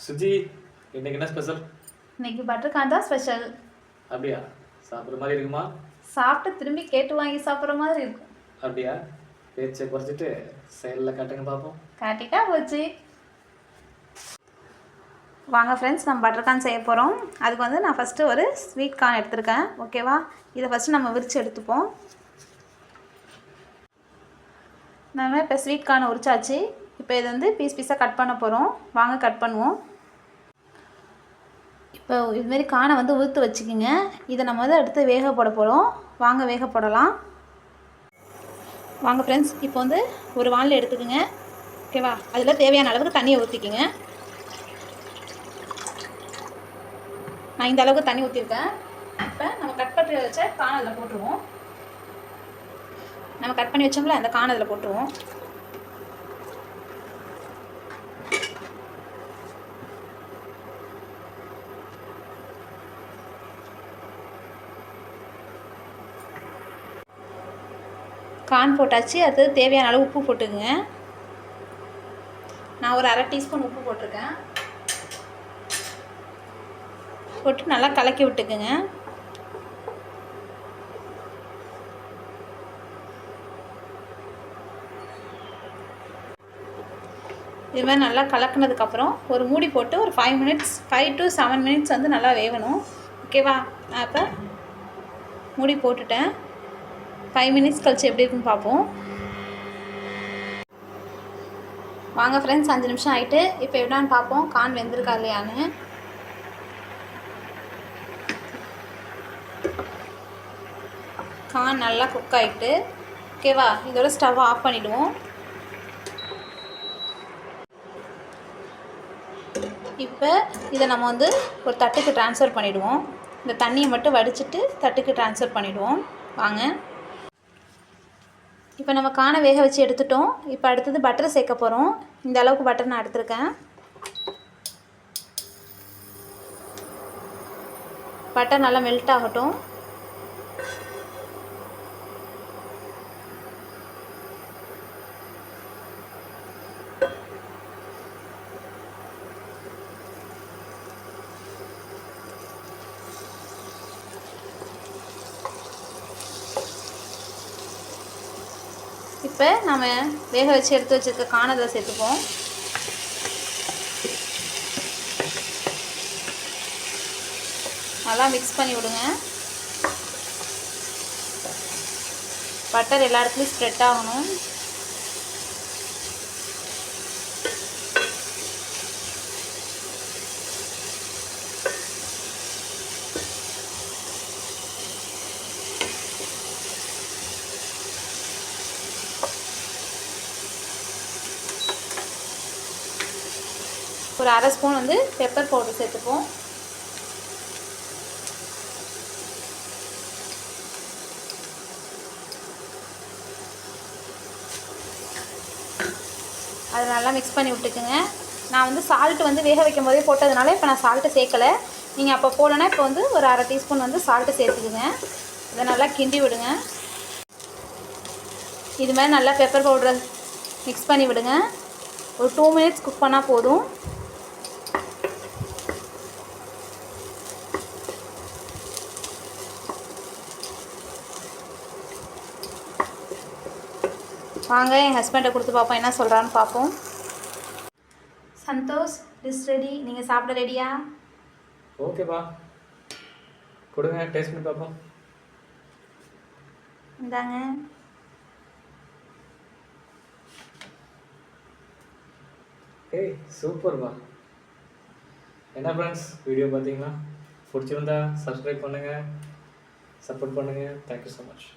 சுஜி, இன்னைக்கு என்ன ஸ்பெஷல்? இன்னைக்கு பட்டர் கான் தான் ஸ்பெஷல். அப்படியா? சாப்பிட்ற மாதிரி இருக்குமா? சாப்பிட்டு திரும்பி கேட்டு வாங்கி சாப்பிட்ற மாதிரி இருக்கும். அப்படியா? பேச்சை குறைச்சிட்டு செயலில் காட்டுங்க பார்ப்போம். காட்டிட்டா போச்சு. வாங்க ஃப்ரெண்ட்ஸ், நம்ம பட்டர் கான் செய்ய போகிறோம். அதுக்கு வந்து நான் ஃபஸ்ட்டு ஒரு ஸ்வீட் கார்ன் எடுத்திருக்கேன். ஓகேவா? இதை ஃபஸ்ட்டு நம்ம விரித்து எடுத்துப்போம். நம்ம இப்போ ஸ்வீட் கார்னை உரிச்சாச்சு. இப்போ இதை வந்து பீஸ் பீஸாக கட் பண்ண போகிறோம். வாங்க கட் பண்ணுவோம். இப்போ இதுமாரி கானை வந்து உதுத்து வச்சுக்கிங்க. இதை நம்ம வந்து அடுத்து வேக போட போகிறோம். வாங்க வேக போடலாம். வாங்க ஃப்ரெண்ட்ஸ், இப்போ வந்து ஒரு வானிலை எடுத்துக்கோங்க. ஓகேவா? அதில் தேவையான அளவுக்கு தண்ணியை ஊற்றிக்கிங்க. நான் இந்த அளவுக்கு தண்ணி ஊற்றிருக்கேன். இப்போ நம்ம கட் பண்ணி வச்ச கானை அதில் போட்டுருவோம். நம்ம கட் பண்ணி வச்சோம்ல அந்த கானை அதில் போட்டுருவோம். கான் போட்டாச்சு. அடுத்தது தேவையான அளவு உப்பு போட்டுக்குங்க. நான் ஒரு அரை டீஸ்பூன் உப்பு போட்டிருக்கேன். போட்டு நல்லா கலக்கி விட்டுக்குங்க. இது மாதிரி நல்லா கலக்குனதுக்கப்புறம் ஒரு மூடி போட்டு ஒரு 5 to 7 மினிட்ஸ் வந்து நல்லா வேகணும். ஓகேவா? நான் இப்போ மூடி போட்டுட்டேன். 5 மினிட்ஸ் கழிச்சு எப்படி இருக்குன்னு பார்ப்போம். வாங்க ஃப்ரெண்ட்ஸ், 5 நிமிஷம் ஆகிட்டு. இப்போ எப்படின்னு பார்ப்போம் கான் வெந்திருக்கா இல்லையான்னு. கான் நல்லா குக் ஆகிட்டு. ஓகேவா? இதோட ஸ்டவ் ஆஃப் பண்ணிவிடுவோம். இப்போ இதை நம்ம வந்து ஒரு தட்டுக்கு ட்ரான்ஸ்ஃபர் பண்ணிவிடுவோம். இந்த தண்ணியை மட்டும் வடிச்சிட்டு தட்டுக்கு ட்ரான்ஸ்ஃபர் பண்ணிவிடுவோம். வாங்க. இப்போ நம்ம கானை வேக வச்சு எடுத்துட்டோம். இப்போ அடுத்தது பட்டர் சேர்க்க போகிறோம். இந்த அளவுக்கு பட்டர் நான் எடுத்திருக்கேன். பட்டர் நல்லா மெல்ட் ஆகட்டும். இப்போ நம்ம வேக வச்சு எடுத்து வச்சுருக்க கானதில் சேர்த்துப்போம். நல்லா மிக்ஸ் பண்ணி விடுங்க. பட்டர் எல்லா இடத்துலையும் ஸ்ப்ரெட் ஆகணும். ஒரு அரை ஸ்பூன் வந்து பெப்பர் பவுடர் சேர்த்துப்போம். அதை நல்லா மிக்ஸ் பண்ணி விட்டுக்குங்க. நான் வந்து சால்ட்டு வந்து வேக வைக்கும் போதே போட்டதுனால இப்போ நான் சால்ட்டு சேர்க்கலை. நீங்கள் அப்போ போடலைன்னா இப்போ வந்து ஒரு அரை டீஸ்பூன் வந்து சால்ட்டு சேர்த்துக்குங்க. இதை நல்லா கிண்டி விடுங்க. இது மாதிரி நல்லா பெப்பர் பவுடரை மிக்ஸ் பண்ணி விடுங்க. ஒரு 2 மினிட்ஸ் குக் பண்ணால் போதும். வாங்க என் ஹஸ்பண்டை கொடுத்து பார்ப்போம் என்ன சொல்கிறான்னு பார்ப்போம். Santhosh, dish ready. நீங்கள் சாப்பிட ரெடியா? ஓகேப்பா, கொடுங்க, டேஸ்ட் பண்ணி பார்ப்போம். இந்தாங்க. ஏய் சூப்பர்ப்பா. என்ன ஃப்ரெண்ட்ஸ், வீடியோ பார்த்தீங்களா? பிடிச்சிருந்தா சப்ஸ்கிரைப் பண்ணுங்கள், சப்போர்ட் பண்ணுங்கள். Thank you so much.